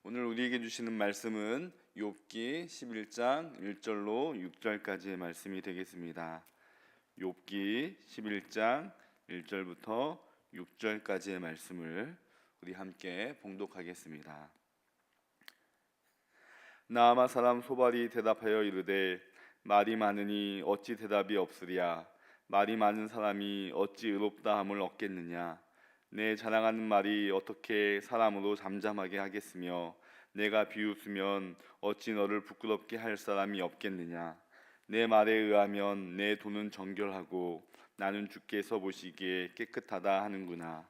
오늘 우리에게 주시는 말씀은 욥기 11장 1절로 6절까지의 말씀이 되겠습니다. 욥기 11장 1절부터 6절까지의 말씀을 우리 함께 봉독하겠습니다. 나아마 사람 소발이 대답하여 이르되 말이 많으니 어찌 대답이 없으랴. 말이 많은 사람이 어찌 의롭다 함을 얻겠느냐. 내 자랑하는 말이 어떻게 사람으로 잠잠하게 하겠으며 내가 비웃으면 어찌 너를 부끄럽게 할 사람이 없겠느냐. 내 말에 의하면 내 돈은 정결하고 나는 주께서 보시기에 깨끗하다 하는구나.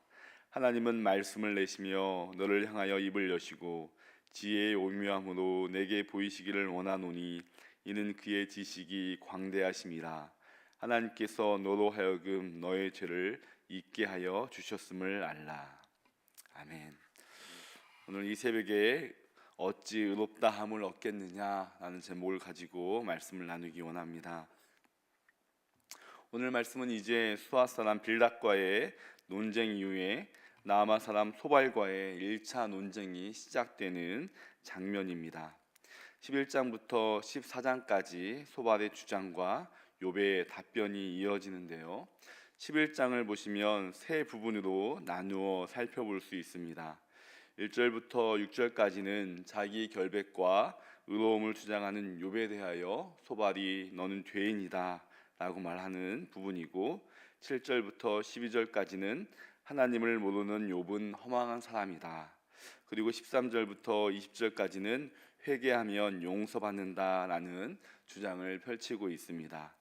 하나님은 말씀을 내시며 너를 향하여 입을 여시고 지혜의 오묘함으로 내게 보이시기를 원하노니 이는 그의 지식이 광대하심이라. 하나님께서 너로 하여금 너의 죄를 잊게 하여 주셨음을 알라. 아멘. 오늘 이 새벽에 어찌 의롭다 함을 얻겠느냐라는 제목을 가지고 말씀을 나누기 원합니다. 오늘 말씀은 이제 수아 사람 빌닷과의 논쟁 이후에 나아마 사람 소발과의 1차 논쟁이 시작되는 장면입니다. 11장부터 14장까지 소발의 주장과 욥의 답변이 이어지는데요. 11장을 보시면 세 부분으로 나누어 살펴볼 수 있습니다. 1절부터 6절까지는 자기 결백과 의로움을 주장하는 욥에 대하여 소발이 너는 죄인이다 라고 말하는 부분이고, 7절부터 12절까지는 하나님을 모르는 욥은 허망한 사람이다. 그리고 13절부터 20절까지는 회개하면 용서받는다라는 주장을 펼치고 있습니다.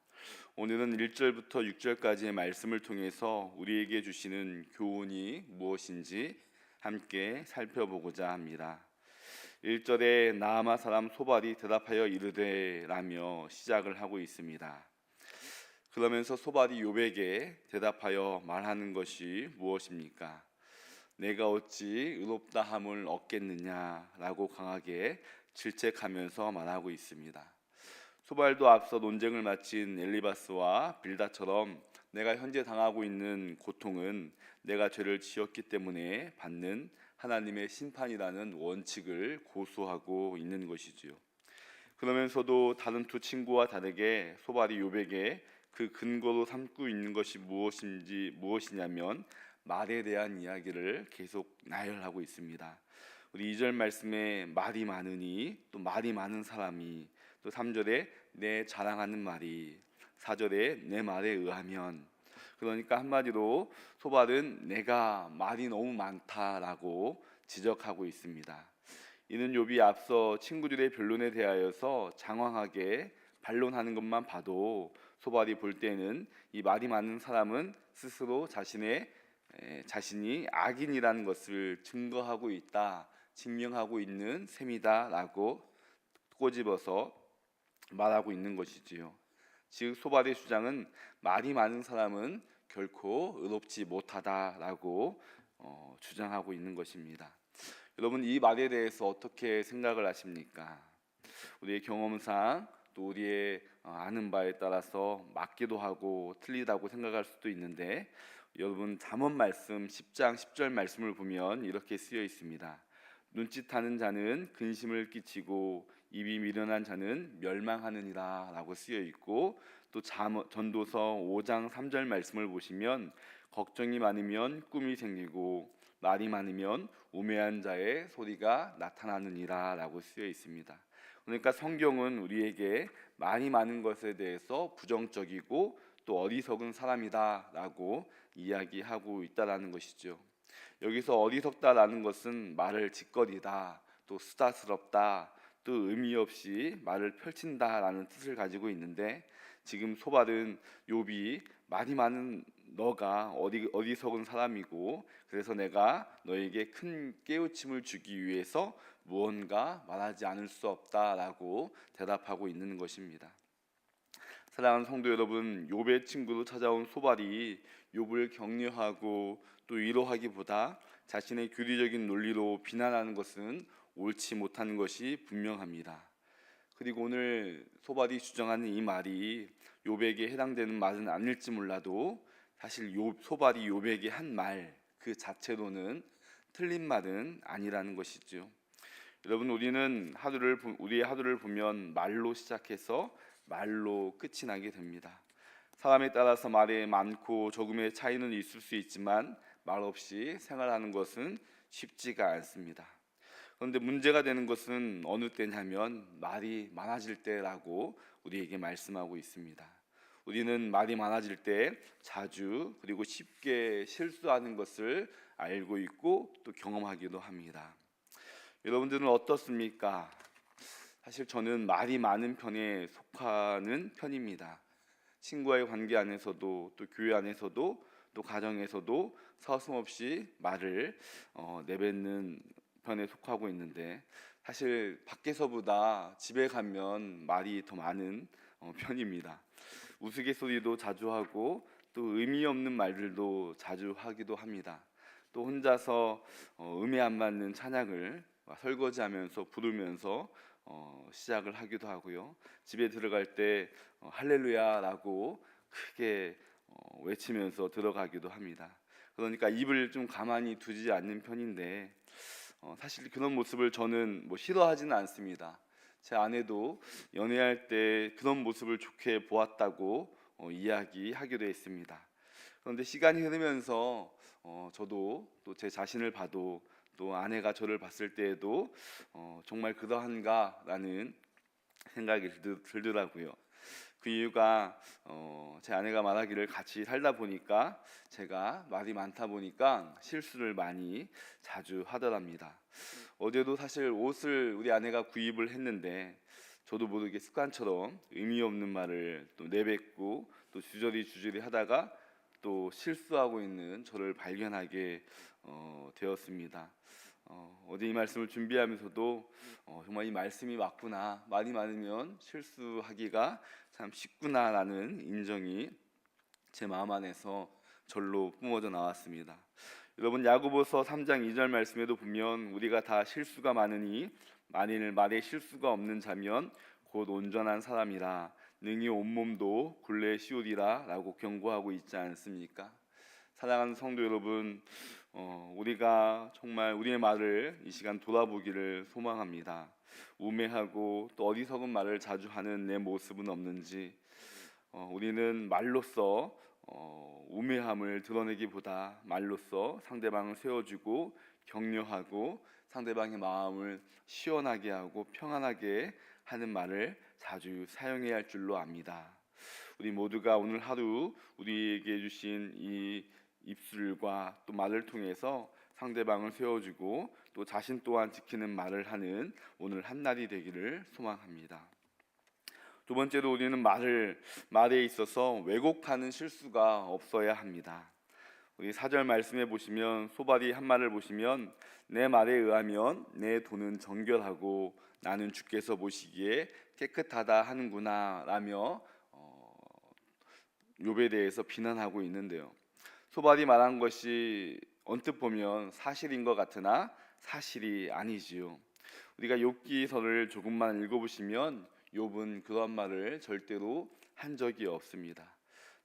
오늘은 1절부터 6절까지의 말씀을 통해서 우리에게 주시는 교훈이 무엇인지 함께 살펴보고자 합니다. 1절에 나아마 사람 소발이 대답하여 이르되 라며 시작을 하고 있습니다. 그러면서 소발이 욥에게 대답하여 말하는 것이 무엇입니까? 내가 어찌 의롭다 함을 얻겠느냐라고 강하게 질책하면서 말하고 있습니다. 소발도 앞서 논쟁을 마친 엘리바스와 빌닷처럼 내가 현재 당하고 있는 고통은 내가 죄를 지었기 때문에 받는 하나님의 심판이라는 원칙을 고수하고 있는 것이지요. 그러면서도 다른 두 친구와 다르게 소발이 욥에게 그 근거로 삼고 있는 것이 무엇이냐면 말에 대한 이야기를 계속 나열하고 있습니다. 우리 2절 말씀에 말이 많으니, 또 말이 많은 사람이, 또 3절에 내 자랑하는 말이, 4절에 내 말에 의하면, 그러니까 한마디로 소발은 내가 말이 너무 많다라고 지적하고 있습니다. 이는 욥이 앞서 친구들의 변론에 대하여서 장황하게 반론하는 것만 봐도 소발이 볼 때는 이 말이 많은 사람은 스스로 자신이 악인이라는 것을 증거하고 있다, 증명하고 있는 셈이다라고 꼬집어서 말하고 있는 것이지요. 즉 소발의 주장은 말이 많은 사람은 결코 의롭지 못하다라고 주장하고 있는 것입니다. 여러분, 이 말에 대해서 어떻게 생각을 하십니까? 우리의 경험상 또 우리의 아는 바에 따라서 맞기도 하고 틀리다고 생각할 수도 있는데, 여러분 잠언 말씀 10장 10절 말씀을 보면 이렇게 쓰여 있습니다. 눈짓하는 자는 근심을 끼치고 입이 미련한 자는 멸망하느니라 라고 쓰여 있고, 또 전도서 5장 3절 말씀을 보시면 걱정이 많으면 꿈이 생기고 말이 많으면 우매한 자의 소리가 나타나느니라 라고 쓰여 있습니다. 그러니까 성경은 우리에게 말이 많은 것에 대해서 부정적이고 또 어리석은 사람이다 라고 이야기하고 있다라는 것이죠. 여기서 어리석다라는 것은 말을 짓거리다, 또 수다스럽다, 또 의미 없이 말을 펼친다라는 뜻을 가지고 있는데, 지금 소발은 욥이 말이 많은 너가 어리석은 사람이고 그래서 내가 너에게 큰 깨우침을 주기 위해서 무언가 말하지 않을 수 없다라고 대답하고 있는 것입니다. 사랑하는 성도 여러분, 욥의 친구로 찾아온 소발이 욥을 격려하고 또 위로하기보다 자신의 교리적인 논리로 비난하는 것은 옳지 못한 것이 분명합니다. 그리고 오늘 소발이 주장하는 이 말이 욥에게 해당되는 말은 아닐지 몰라도 사실 소발이 욥에게 한 말 그 자체로는 틀린 말은 아니라는 것이죠. 여러분, 우리의 하루를 보면 말로 시작해서 말로 끝이 나게 됩니다. 사람에 따라서 말에 많고 적음의 차이는 있을 수 있지만 말 없이 생활하는 것은 쉽지가 않습니다. 그런데 문제가 되는 것은 어느 때냐면 말이 많아질 때라고 우리에게 말씀하고 있습니다. 우리는 말이 많아질 때 자주 그리고 쉽게 실수하는 것을 알고 있고 또 경험하기도 합니다. 여러분들은 어떻습니까? 사실 저는 말이 많은 편에 속하는 편입니다. 친구와의 관계 안에서도 또 교회 안에서도 또 가정에서도 서슴없이 말을 내뱉는 편에 속하고 있는데, 사실 밖에서보다 집에 가면 말이 더 많은 편입니다. 우스갯소리도 자주 하고 또 의미 없는 말들도 자주 하기도 합니다. 또 혼자서 음에 안 맞는 찬양을 설거지하면서 부르면서 시작을 하기도 하고요. 집에 들어갈 때 할렐루야라고 크게 외치면서 들어가기도 합니다. 그러니까 입을 좀 가만히 두지 않는 편인데, 사실 그런 모습을 저는 싫어하지는 않습니다. 제 아내도 연애할 때 그런 모습을 좋게 보았다고 이야기하기도 했습니다. 그런데 시간이 흐르면서 저도 또 제 자신을 봐도 또 아내가 저를 봤을 때에도 정말 그러한가라는 생각이 들더라고요. 그 이유가 제 아내가 말하기를 같이 살다 보니까 제가 말이 많다 보니까 실수를 많이 자주 하더랍니다. 어제도 사실 옷을 우리 아내가 구입을 했는데 저도 모르게 습관처럼 의미 없는 말을 또 내뱉고 또 주저리 하다가 또 실수하고 있는 저를 발견하게 되었습니다. 어제 이 말씀을 준비하면서도 정말 이 말씀이 맞구나, 말이 많으면 실수하기가 참 쉽구나라는 인정이 제 마음 안에서 절로 뿜어져 나왔습니다. 여러분, 야고보서 3장 2절 말씀에도 보면 우리가 다 실수가 많으니 만일 말에 실수가 없는 자면 곧 온전한 사람이라 능히 온몸도 굴레 씌우리라 라고 경고하고 있지 않습니까? 사랑하는 성도 여러분, 우리가 정말 우리의 말을 이 시간 돌아보기를 소망합니다. 우매하고 또 어리석은 말을 자주 하는 내 모습은 없는지, 우리는 말로써 우매함을 드러내기보다 말로써 상대방을 세워주고 격려하고 상대방의 마음을 시원하게 하고 평안하게 하는 말을 자주 사용해야 할 줄로 압니다. 우리 모두가 오늘 하루 우리에게 주신 이 입술과 또 말을 통해서 상대방을 세워주고 또 자신 또한 지키는 말을 하는 오늘 한날이 되기를 소망합니다. 두 번째로 우리는 말에 있어서 왜곡하는 실수가 없어야 합니다. 우리 4절 말씀해 보시면 소발이 한 말을 보시면 내 말에 의하면 내 돈은 정결하고 나는 주께서 보시기에 깨끗하다 하는구나 라며 욥에 대해서 비난하고 있는데요. 소발이 말한 것이 언뜻 보면 사실인 것 같으나 사실이 아니지요. 우리가 욥기서를 조금만 읽어보시면 욥은 그런 말을 절대로 한 적이 없습니다.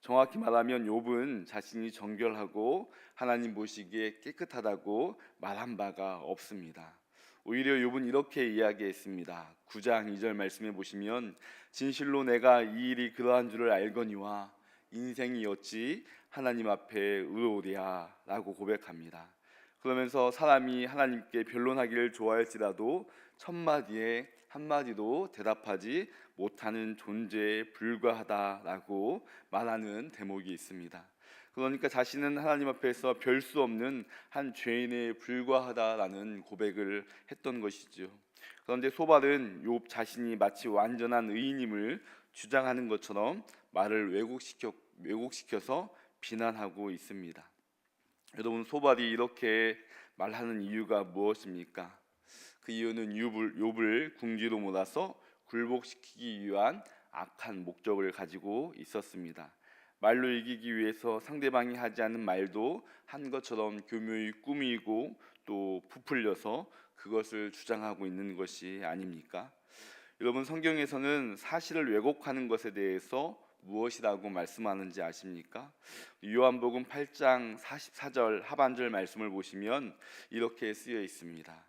정확히 말하면 욥은 자신이 정결하고 하나님 보시기에 깨끗하다고 말한 바가 없습니다. 오히려 욥은 이렇게 이야기했습니다. 9장 2절 말씀해 보시면 진실로 내가 이 일이 그러한 줄을 알거니와 인생이 어찌 하나님 앞에 의로우랴 라고 고백합니다. 그러면서 사람이 하나님께 변론하기를 좋아할지라도 첫마디에 한마디도 대답하지 못하는 존재에 불과하다라고 말하는 대목이 있습니다. 그러니까 자신은 하나님 앞에서 별 수 없는 한 죄인에 불과하다라는 고백을 했던 것이죠. 그런데 소발은 욥 자신이 마치 완전한 의인임을 주장하는 것처럼 말을 왜곡시켜서 비난하고 있습니다. 여러분, 소발이 이렇게 말하는 이유가 무엇입니까? 그 이유는 욥을 궁지로 몰아서 굴복시키기 위한 악한 목적을 가지고 있었습니다. 말로 이기기 위해서 상대방이 하지 않은 말도 한 것처럼 교묘히 꾸미고 또 부풀려서 그것을 주장하고 있는 것이 아닙니까? 여러분, 성경에서는 사실을 왜곡하는 것에 대해서 무엇이라고 말씀하는지 아십니까? 요한복음 8장 44절 하반절 말씀을 보시면 이렇게 쓰여 있습니다.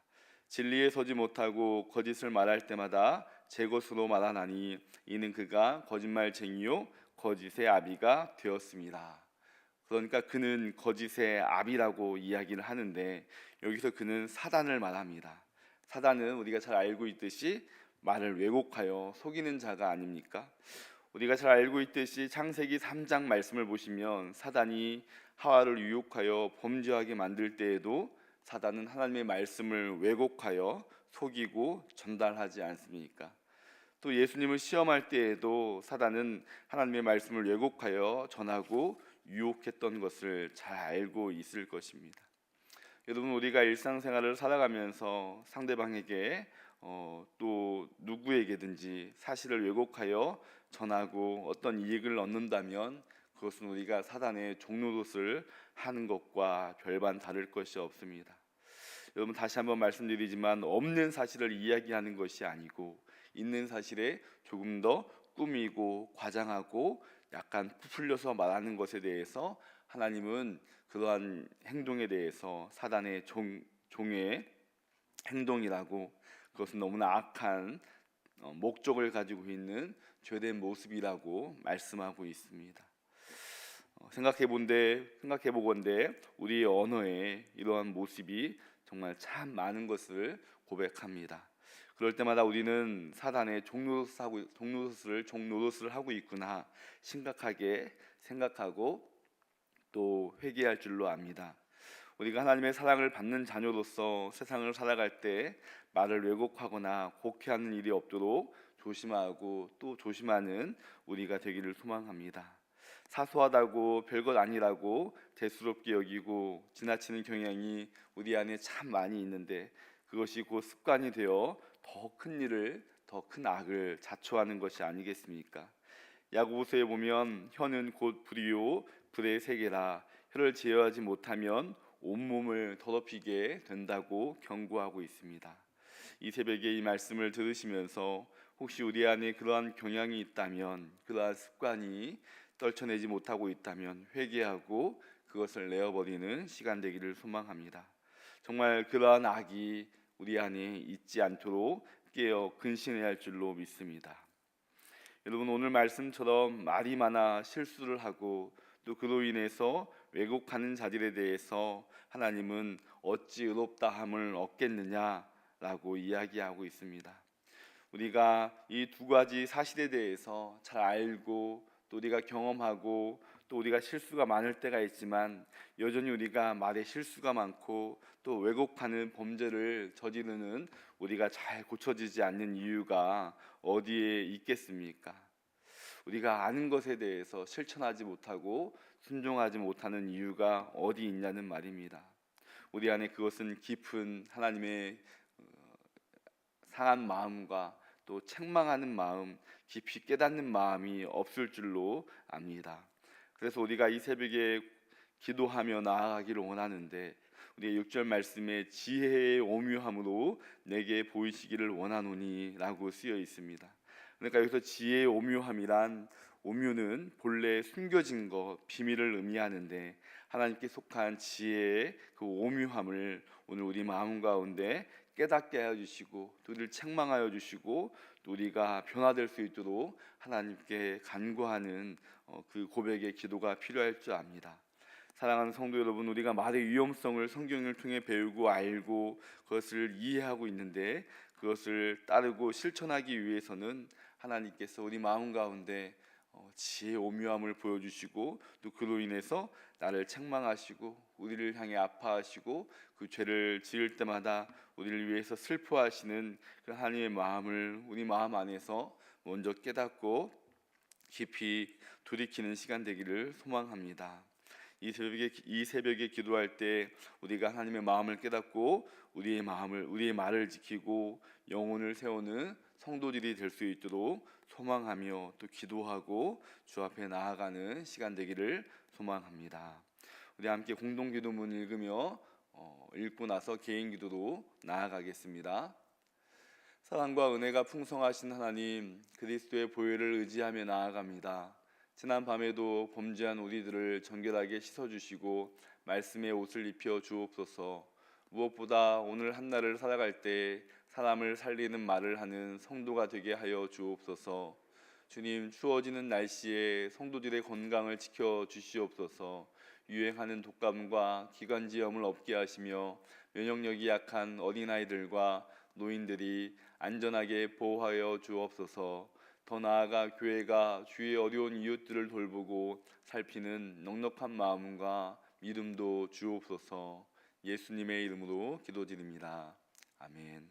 진리에 서지 못하고 거짓을 말할 때마다 제 것으로 말하나니 이는 그가 거짓말쟁이요 거짓의 아비가 되었습니다. 그러니까 그는 거짓의 아비라고 이야기를 하는데 여기서 그는 사단을 말합니다. 사단은 우리가 잘 알고 있듯이 말을 왜곡하여 속이는 자가 아닙니까? 우리가 잘 알고 있듯이 창세기 3장 말씀을 보시면 사단이 하와를 유혹하여 범죄하게 만들 때에도 사단은 하나님의 말씀을 왜곡하여 속이고 전달하지 않습니까? 또 예수님을 시험할 때에도 사단은 하나님의 말씀을 왜곡하여 전하고 유혹했던 것을 잘 알고 있을 것입니다. 여러분, 우리가 일상생활을 살아가면서 상대방에게 또 누구에게든지 사실을 왜곡하여 전하고 어떤 이익을 얻는다면 그것은 우리가 사단의 종노릇을 하는 것과 별반 다를 것이 없습니다. 여러분, 다시 한번 말씀드리지만 없는 사실을 이야기하는 것이 아니고 있는 사실에 조금 더 꾸미고 과장하고 약간 부풀려서 말하는 것에 대해서 하나님은 그러한 행동에 대해서 사단의 종의 행동이라고, 그것은 너무나 악한 목적을 가지고 있는 죄된 모습이라고 말씀하고 있습니다. 생각해보건대 우리의 언어에 이러한 모습이 정말 참 많은 것을 고백합니다. 그럴 때마다 우리는 사단의 종노릇을 하고 있구나 심각하게 생각하고 또 회개할 줄로 압니다. 우리가 하나님의 사랑을 받는 자녀로서 세상을 살아갈 때 말을 왜곡하거나 곡해하는 일이 없도록 조심하고 또 조심하는 우리가 되기를 소망합니다. 사소하다고 별것 아니라고 대수롭게 여기고 지나치는 경향이 우리 안에 참 많이 있는데 그것이 곧 습관이 되어 더 큰 악을 자초하는 것이 아니겠습니까? 야고보서에 보면 혀는 곧 불이요 불의 세계라, 혀를 제어하지 못하면 온몸을 더럽히게 된다고 경고하고 있습니다. 이 새벽에 이 말씀을 들으시면서 혹시 우리 안에 그러한 경향이 있다면, 그러한 습관이 떨쳐내지 못하고 있다면 회개하고 그것을 내어버리는 시간 되기를 소망합니다. 정말 그러한 악이 우리 안에 있지 않도록 깨어 근신해야 할 줄로 믿습니다. 여러분, 오늘 말씀처럼 말이 많아 실수를 하고 또 그로 인해서 왜곡하는 자들에 대해서 하나님은 어찌 의롭다함을 얻겠느냐라고 이야기하고 있습니다. 우리가 이 두 가지 사실에 대해서 잘 알고 또 우리가 경험하고 또 우리가 실수가 많을 때가 있지만 여전히 우리가 말에 실수가 많고 또 왜곡하는 범죄를 저지르는 우리가 잘 고쳐지지 않는 이유가 어디에 있겠습니까? 우리가 아는 것에 대해서 실천하지 못하고 순종하지 못하는 이유가 어디 있냐는 말입니다. 우리 안에 그것은 깊은 하나님의 상한 마음과 또 책망하는 마음, 깊이 깨닫는 마음이 없을 줄로 압니다. 그래서 우리가 이 새벽에 기도하며 나아가기를 원하는데 우리의 6절 말씀에 지혜의 오묘함으로 내게 보이시기를 원하노니 라고 쓰여 있습니다. 그러니까 여기서 지혜의 오묘함이란, 오묘는 본래 숨겨진 것, 비밀을 의미하는데 하나님께 속한 지혜의 그 오묘함을 오늘 우리 마음 가운데 깨닫게 하여 주시고 또 우리를 책망하여 주시고 또 우리가 변화될 수 있도록 하나님께 간구하는 그 고백의 기도가 필요할 줄 압니다. 사랑하는 성도 여러분, 우리가 말의 위험성을 성경을 통해 배우고 알고 그것을 이해하고 있는데 그것을 따르고 실천하기 위해서는 하나님께서 우리 마음 가운데 지혜의 오묘함을 보여주시고 또 그로 인해서 나를 책망하시고 우리를 향해 아파하시고 그 죄를 지을 때마다 우리를 위해서 슬퍼하시는 그 하나님의 마음을 우리 마음 안에서 먼저 깨닫고 깊이 돌이키는 시간 되기를 소망합니다. 이 새벽에 기도할 때 우리가 하나님의 마음을 깨닫고 우리의 말을 지키고 영혼을 세우는 성도들이 될 수 있도록 소망하며 또 기도하고 주 앞에 나아가는 시간 되기를 소망합니다. 우리 함께 공동 기도문 읽으며 읽고 나서 개인 기도로 나아가겠습니다. 사랑과 은혜가 풍성하신 하나님, 그리스도의 보혈을 의지하며 나아갑니다. 지난 밤에도 범죄한 우리들을 정결하게 씻어주시고 말씀의 옷을 입혀 주옵소서. 무엇보다 오늘 한날을 살아갈 때 사람을 살리는 말을 하는 성도가 되게 하여 주옵소서. 주님, 추워지는 날씨에 성도들의 건강을 지켜 주시옵소서. 유행하는 독감과 기관지염을 없게 하시며 면역력이 약한 어린아이들과 노인들이 안전하게 보호하여 주옵소서. 더 나아가 교회가 주의 어려운 이웃들을 돌보고 살피는 넉넉한 마음과 믿음도 주옵소서. 예수님의 이름으로 기도드립니다. 아멘.